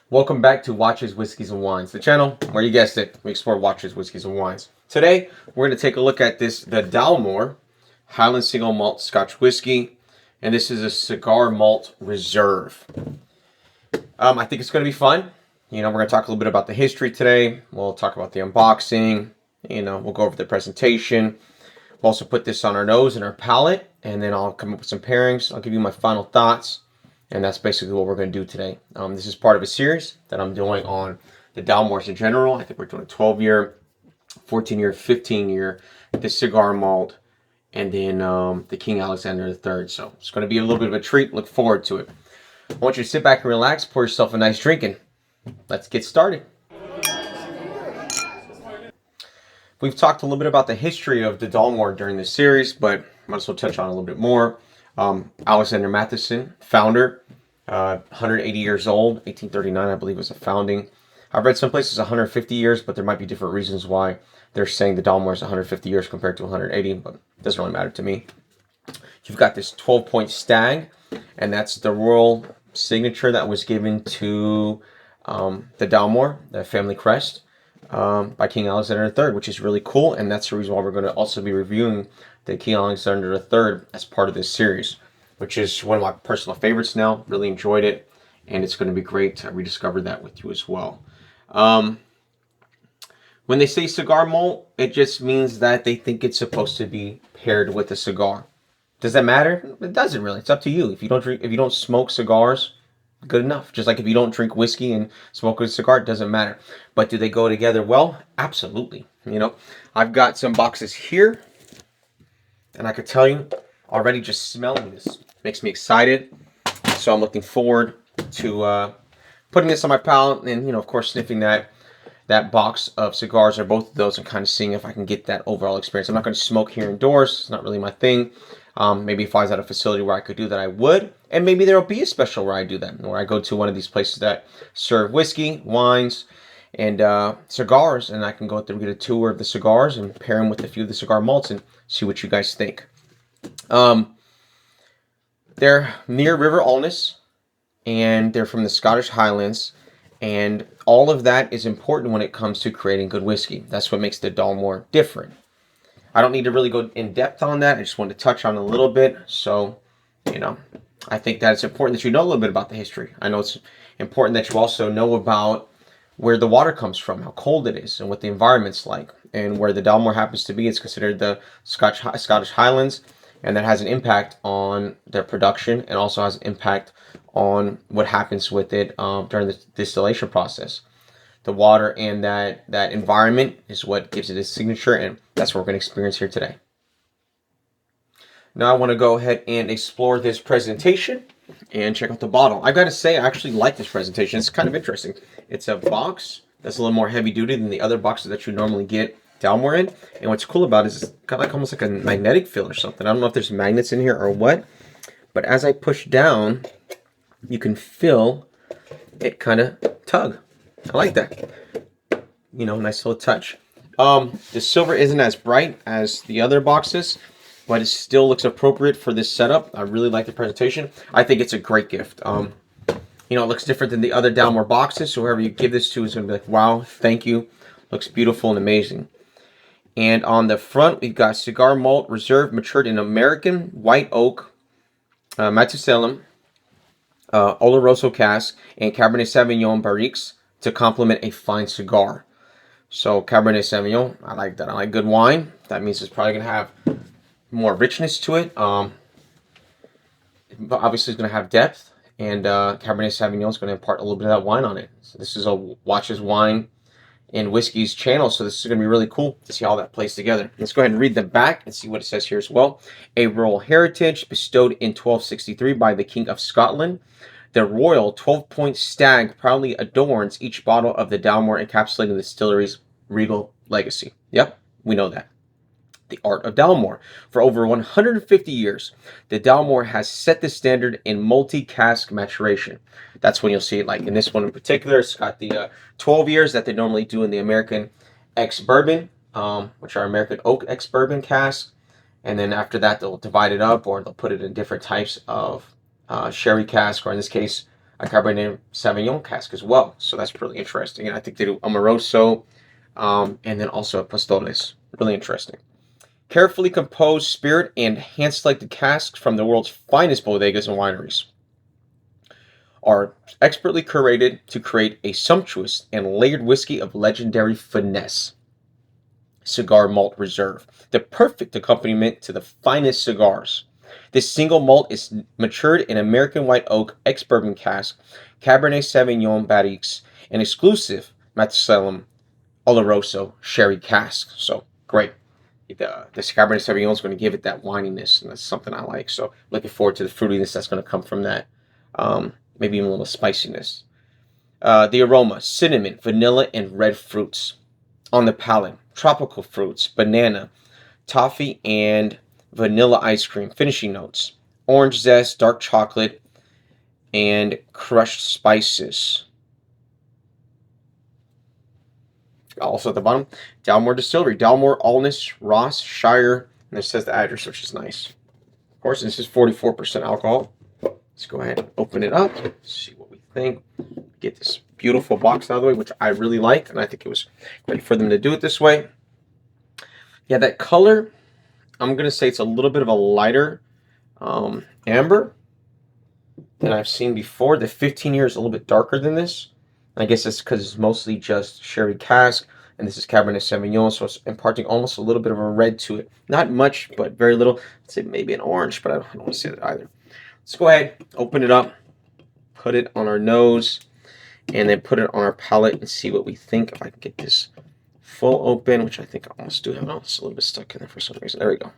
Welcome back to Watches, Whiskeys, and Wines, the channel where you guessed it, we explore watches, whiskeys, and wines. Today, we're going to take a look at the Dalmore Highland Single Malt Scotch Whiskey, and this is a Cigar Malt Reserve. I think it's going to be fun. We're going to talk a little bit about the history today. We'll talk about the unboxing. We'll go over the presentation. We'll also put this on our nose and our palate, and then I'll come up with some pairings. I'll give you my final thoughts. And that's basically what we're going to do today. This is part of a series that I'm doing on the Dalmores in general. I think we're doing a 12-year, 14-year, 15-year, the cigar malt, and then the King Alexander III. So it's going to be a little bit of a treat. Look forward to it. I want you to sit back and relax, pour yourself a nice drink, and let's get started. We've talked a little bit about the history of the Dalmore during this series, but might as well touch on it a little bit more. Alexander Matheson, founder, 180 years old, 1839, I believe, was the founding. I've read some places 150 years, but there might be different reasons why they're saying the Dalmore is 150 years compared to 180, but it doesn't really matter to me. You've got this 12-point stag, and that's the royal signature that was given to the Dalmore, the family crest, by King Alexander III, which is really cool, and that's the reason why we're going to also be reviewing the King Alexander III as part of this series, which is one of my personal favorites now. Really enjoyed it, and it's going to be great to rediscover that with you as well. When they say cigar malt, it just means that they think it's supposed to be paired with a cigar. Does that matter? It doesn't really. It's up to you. If you don't smoke cigars, good enough. Just like if you don't drink whiskey and smoke a cigar, it doesn't matter. But do they go together well? Absolutely. I've got some boxes here. And I could tell you, already just smelling this makes me excited. So I'm looking forward to putting this on my palate and, of course, sniffing that box of cigars or both of those and kind of seeing if I can get that overall experience. I'm not going to smoke here indoors. It's not really my thing. Maybe if I was at a facility where I could do that, I would. And maybe there will be a special where I do that, where I go to one of these places that serve whiskey, wines, and cigars, and I can go through and get a tour of the cigars and pair them with a few of the cigar malts and see what you guys think. They're near River Alness, and they're from the Scottish Highlands, and all of that is important when it comes to creating good whiskey. That's what makes the Dalmore different. I don't need to really go in depth on that. I just wanted to touch on it a little bit. So, I think that it's important that you know a little bit about the history. I know it's important that you also know about where the water comes from, how cold it is, and what the environment's like. And where the Dalmore happens to be, it's considered the Scottish Highlands, and that has an impact on their production and also has an impact on what happens with it during the distillation process. The water and that environment is what gives it its signature, and that's what we're going to experience here today. Now I want to go ahead and explore this presentation and check out the bottle. I've got to say, I actually like this presentation. It's kind of interesting. It's a box that's a little more heavy duty than the other boxes that you normally get Dalmore in. And what's cool about it is it's got almost like a magnetic feel or something. I don't know if there's magnets in here or what, but as I push down, you can feel it kind of tug. I like that. Nice little touch. The silver isn't as bright as the other boxes, but it still looks appropriate for this setup. I really like the presentation. I think it's a great gift. It looks different than the other Dalmore boxes, so whoever you give this to is going to be like, wow, thank you. Looks beautiful and amazing. And on the front, we've got Cigar Malt Reserve, matured in American white oak, maturation, Oloroso cask, and Cabernet Sauvignon barriques to complement a fine cigar. So Cabernet Sauvignon, I like that. I like good wine. That means it's probably going to have more richness to it. But obviously it's going to have depth. And Cabernet Sauvignon is going to impart a little bit of that wine on it. So this is a Watches, Wine, and Whiskies channel. So this is going to be really cool to see how that plays together. Let's go ahead and read the back and see what it says here as well. A royal heritage bestowed in 1263 by the King of Scotland. The royal 12-point stag proudly adorns each bottle of the Dalmore, encapsulating the distillery's regal legacy. Yep, we know that. The art of Dalmore. For over 150 years, the Dalmore has set the standard in multi-cask maturation. That's when you'll see it, like in this one in particular. It's got the 12 years that they normally do in the American ex-bourbon, which are American oak ex-bourbon casks. And then after that, they'll divide it up, or they'll put it in different types of sherry cask, or in this case, a Cabernet Sauvignon cask as well. So that's really interesting. And I think they do Amoroso, and then also a Pastoles. Really interesting. Carefully composed spirit and hand-selected casks from the world's finest bodegas and wineries are expertly curated to create a sumptuous and layered whiskey of legendary finesse. Cigar Malt Reserve, the perfect accompaniment to the finest cigars. This single malt is matured in American white oak ex-bourbon cask, Cabernet Sauvignon barriques, and exclusive Maturation Oloroso sherry cask. So great. The Cabernet Sauvignon is going to give it that wininess, and that's something I like. So looking forward to the fruitiness that's going to come from that. Maybe even a little spiciness. The aroma: cinnamon, vanilla, and red fruits. On the palate, tropical fruits, banana, toffee, and vanilla ice cream. Finishing notes: orange zest, dark chocolate, and crushed spices. Also at the bottom, Dalmore Distillery, Dalmore, Alness, Ross, Shire, and it says the address, which is nice. Of course, this is 44% alcohol. Let's go ahead and open it up, see what we think. Get this beautiful box out of the way, which I really like, and I think it was great for them to do it this way. Yeah, that color, I'm going to say it's a little bit of a lighter amber than I've seen before. The 15 year is a little bit darker than this. I guess it's because it's mostly just sherry cask, and this is Cabernet Sauvignon, so it's imparting almost a little bit of a red to it. Not much, but very little. I'd say maybe an orange, but I don't want to say that either. Let's go ahead, open it up, put it on our nose, and then put it on our palate and see what we think. If I can get this full open, which I think I almost do have. Oh, it's a little bit stuck in there for some reason. There we go.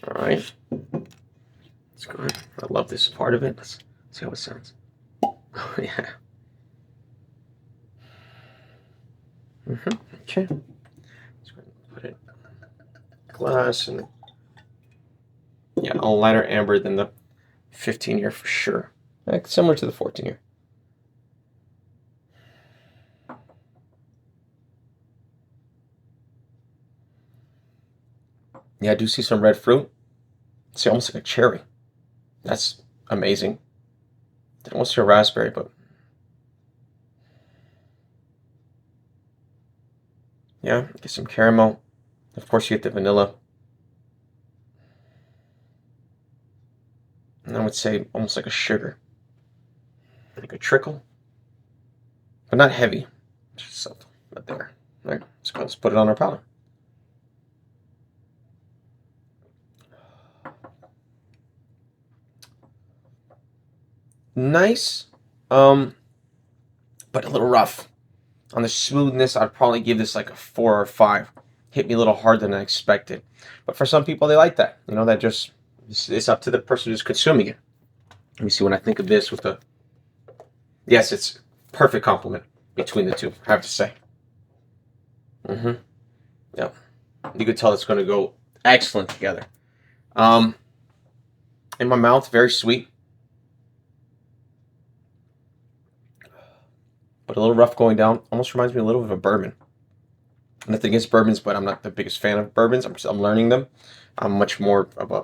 All right. Let's go ahead. I love this part of it. Let's see how it sounds. Oh, yeah. Okay. Let's go ahead and put it in glass, and yeah, a lighter amber than the 15 year for sure. Like, similar to the 14 year. Yeah, I do see some red fruit. See, almost like a cherry. That's amazing. I almost see a raspberry, but yeah, get some caramel. Of course, you get the vanilla. And I would say almost like a sugar. Like a trickle. But not heavy. Just something. But there. All right, let's put it on our palate. Nice, but a little rough. On the smoothness, I'd probably give this like a 4 or 5. Hit me a little harder than I expected. But for some people, they like that. You know, that just, it's up to the person who's consuming it. Let me see when I think of this with the, yes, it's perfect complement between the two, I have to say. Yep. You could tell it's going to go excellent together. In my mouth, very sweet. But a little rough going down. Almost reminds me a little of a bourbon. Nothing against bourbons, but I'm not the biggest fan of bourbons. I'm learning them. I'm much more of a,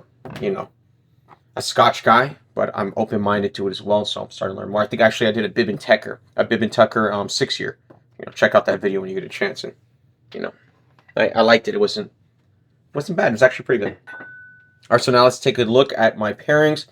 a Scotch guy, but I'm open-minded to it as well, so I'm starting to learn more. I think actually I did a Bib and Tucker 6 year. Check out that video when you get a chance. And I liked it. It wasn't bad. It was actually pretty good. All right, so now let's take a look at my pairings.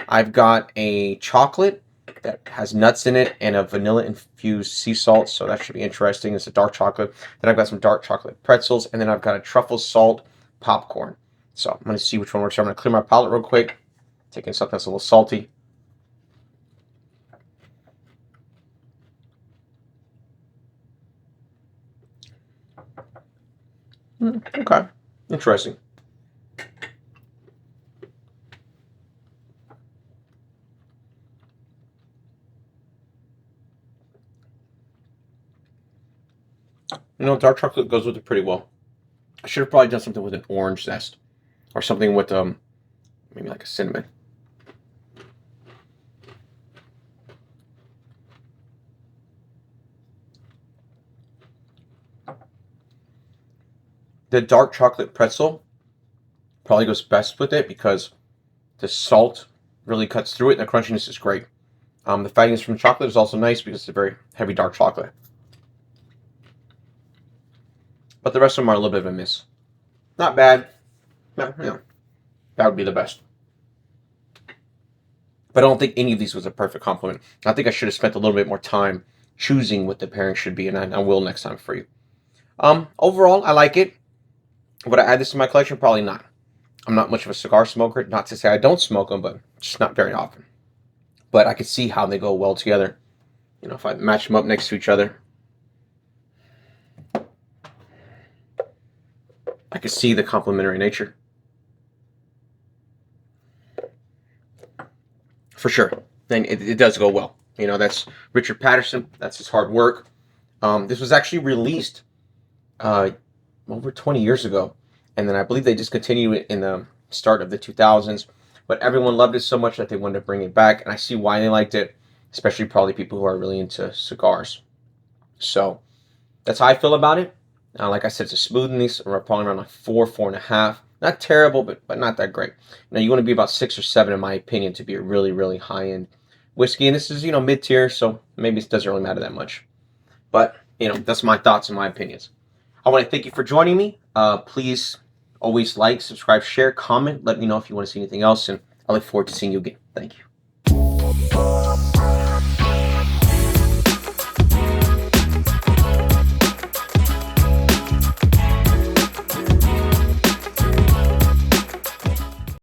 I've got a chocolate that has nuts in it and a vanilla infused sea salt, so that should be interesting. It's a dark chocolate. Then I've got some dark chocolate pretzels, and then I've got a truffle salt popcorn. So I'm going to see which one works. So I'm going to clear my palate real quick, taking something that's a little salty. Okay, interesting. Dark chocolate goes with it pretty well. I should have probably done something with an orange zest, or something with maybe like a cinnamon. The dark chocolate pretzel probably goes best with it because the salt really cuts through it, and the crunchiness is great. The fattiness from chocolate is also nice because it's a very heavy dark chocolate. But the rest of them are a little bit of a miss. Not bad. No, that would be the best. But I don't think any of these was a perfect complement. I think I should have spent a little bit more time choosing what the pairing should be, and I will next time for you. Overall, I like it. Would I add this to my collection? Probably not. I'm not much of a cigar smoker. Not to say I don't smoke them, but just not very often. But I could see how they go well together. You know, if I match them up next to each other, I could see the complementary nature. For sure. And it does go well. You know, that's Richard Patterson. That's his hard work. This was actually released over 20 years ago. And then I believe they discontinued it in the start of the 2000s. But everyone loved it so much that they wanted to bring it back. And I see why they liked it, especially probably people who are really into cigars. So that's how I feel about it. Like I said, it's a smoothness. We're probably around like 4.5. Not terrible, but not that great. Now, you want to be about 6 or 7, in my opinion, to be a really, really high-end whiskey. And this is, you know, mid-tier, so maybe it doesn't really matter that much. But, you know, that's my thoughts and my opinions. I want to thank you for joining me. Please always like, subscribe, share, comment. Let me know if you want to see anything else, and I look forward to seeing you again. Thank you.